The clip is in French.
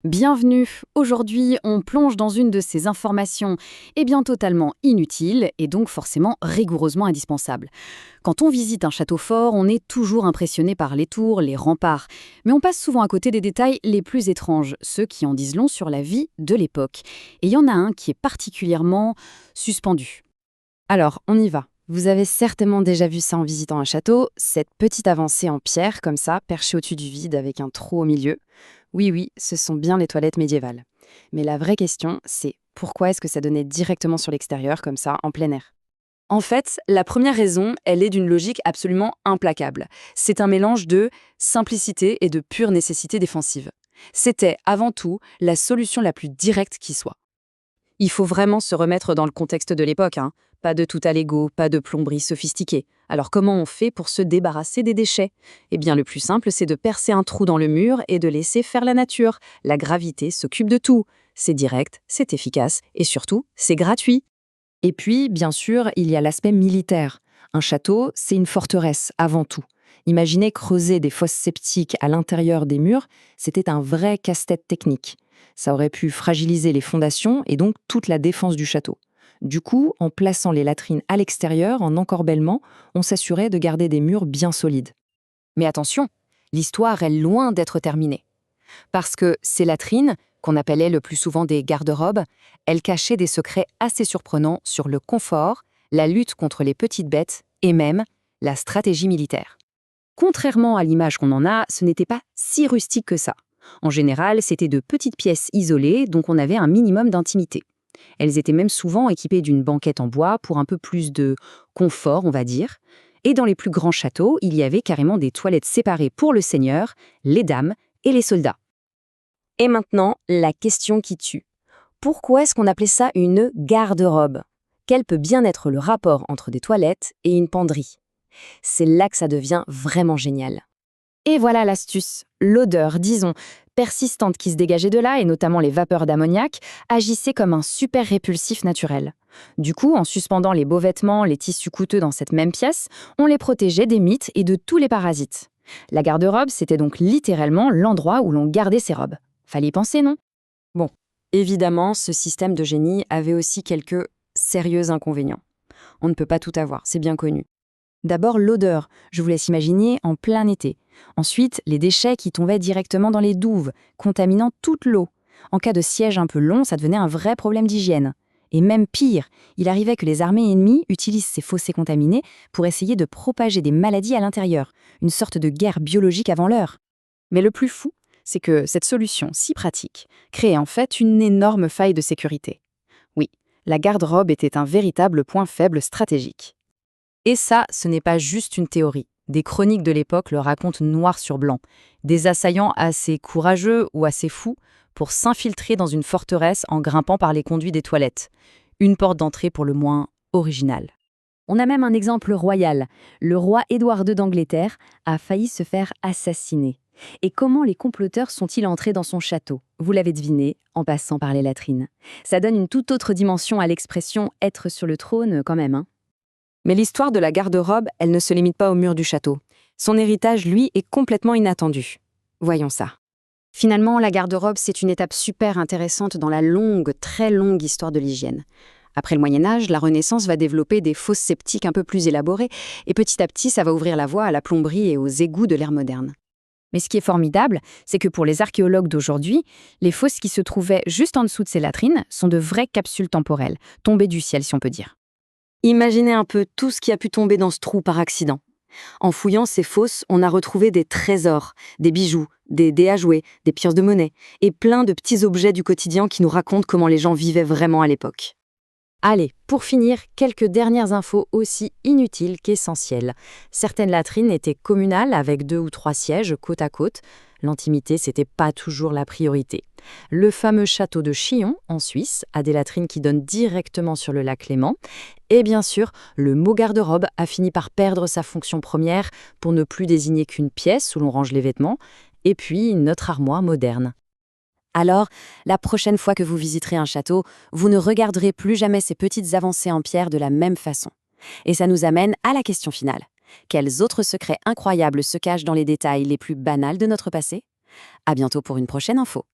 Bienvenue. Aujourd'hui, on plonge dans une de ces informations totalement inutiles et donc forcément rigoureusement indispensables. Quand on visite un château fort, on est toujours impressionné par les tours, les remparts, mais on passe souvent à côté des détails les plus étranges, ceux qui en disent long sur la vie de l'époque. Et il y en a un qui est particulièrement suspendu. Alors, on y va. Vous avez certainement déjà vu ça en visitant un château, cette petite avancée en pierre comme ça, perchée au-dessus du vide avec un trou au milieu. Oui, oui, ce sont bien les toilettes médiévales. Mais la vraie question, c'est pourquoi est-ce que ça donnait directement sur l'extérieur comme ça, en plein air? En fait, la première raison, elle est d'une logique absolument implacable. C'est un mélange de simplicité et de pure nécessité défensive. C'était, avant tout, la solution la plus directe qui soit. Il faut vraiment se remettre dans le contexte de l'époque, hein. Pas de tout à Lego, pas de plomberie sophistiquée. Alors comment on fait pour se débarrasser des déchets? Eh bien le plus simple, c'est de percer un trou dans le mur et de laisser faire la nature. La gravité s'occupe de tout. C'est direct, c'est efficace et surtout, c'est gratuit. Et puis, bien sûr, il y a l'aspect militaire. Un château, c'est une forteresse avant tout. Imaginez creuser des fosses septiques à l'intérieur des murs, c'était un vrai casse-tête technique. Ça aurait pu fragiliser les fondations et donc toute la défense du château. Du coup, en plaçant les latrines à l'extérieur, en encorbellement, on s'assurait de garder des murs bien solides. Mais attention, l'histoire est loin d'être terminée. Parce que ces latrines, qu'on appelait le plus souvent des garde-robes, elles cachaient des secrets assez surprenants sur le confort, la lutte contre les petites bêtes et même la stratégie militaire. Contrairement à l'image qu'on en a, ce n'était pas si rustique que ça. En général, c'était de petites pièces isolées, donc on avait un minimum d'intimité. Elles étaient même souvent équipées d'une banquette en bois pour un peu plus de confort, on va dire. Et dans les plus grands châteaux, il y avait carrément des toilettes séparées pour le seigneur, les dames et les soldats. Et maintenant, la question qui tue. Pourquoi est-ce qu'on appelait ça une garde-robe? Quel peut bien être le rapport entre des toilettes et une penderie? C'est là que ça devient vraiment génial. Et voilà l'astuce. L'odeur, disons, persistante qui se dégageait de là, et notamment les vapeurs d'ammoniac, agissait comme un super répulsif naturel. Du coup, en suspendant les beaux vêtements, les tissus coûteux dans cette même pièce, on les protégeait des mites et de tous les parasites. La garde-robe, c'était donc littéralement l'endroit où l'on gardait ses robes. Fallait y penser, non? Bon, évidemment, ce système de génie avait aussi quelques sérieux inconvénients. On ne peut pas tout avoir, c'est bien connu. D'abord, l'odeur, je vous laisse imaginer, en plein été. Ensuite, les déchets qui tombaient directement dans les douves, contaminant toute l'eau. En cas de siège un peu long, ça devenait un vrai problème d'hygiène. Et même pire, il arrivait que les armées ennemies utilisent ces fossés contaminés pour essayer de propager des maladies à l'intérieur, une sorte de guerre biologique avant l'heure. Mais le plus fou, c'est que cette solution si pratique créait en fait une énorme faille de sécurité. Oui, la garde-robe était un véritable point faible stratégique. Et ça, ce n'est pas juste une théorie. Des chroniques de l'époque le racontent noir sur blanc. Des assaillants assez courageux ou assez fous pour s'infiltrer dans une forteresse en grimpant par les conduits des toilettes. Une porte d'entrée pour le moins originale. On a même un exemple royal. Le roi Édouard II d'Angleterre a failli se faire assassiner. Et comment les comploteurs sont-ils entrés dans son château? Vous l'avez deviné, en passant par les latrines. Ça donne une toute autre dimension à l'expression « être sur le trône » quand même, hein. Mais l'histoire de la garde-robe, elle ne se limite pas au mur du château. Son héritage, lui, est complètement inattendu. Voyons ça. Finalement, la garde-robe, c'est une étape super intéressante dans la longue, très longue histoire de l'hygiène. Après le Moyen-Âge, la Renaissance va développer des fosses septiques un peu plus élaborées, et petit à petit, ça va ouvrir la voie à la plomberie et aux égouts de l'ère moderne. Mais ce qui est formidable, c'est que pour les archéologues d'aujourd'hui, les fosses qui se trouvaient juste en dessous de ces latrines sont de vraies capsules temporelles, tombées du ciel si on peut dire. Imaginez un peu tout ce qui a pu tomber dans ce trou par accident. En fouillant ces fosses, on a retrouvé des trésors, des bijoux, des dés à jouer, des pièces de monnaie, et plein de petits objets du quotidien qui nous racontent comment les gens vivaient vraiment à l'époque. Allez, pour finir, quelques dernières infos aussi inutiles qu'essentielles. Certaines latrines étaient communales avec 2 ou 3 sièges côte à côte. L'intimité, c'était pas toujours la priorité. Le fameux château de Chillon, en Suisse, a des latrines qui donnent directement sur le lac Léman. Et bien sûr, le mot garde-robe a fini par perdre sa fonction première pour ne plus désigner qu'une pièce où l'on range les vêtements, et puis notre armoire moderne. Alors, la prochaine fois que vous visiterez un château, vous ne regarderez plus jamais ces petites avancées en pierre de la même façon. Et ça nous amène à la question finale. Quels autres secrets incroyables se cachent dans les détails les plus banals de notre passé? À bientôt pour une prochaine info.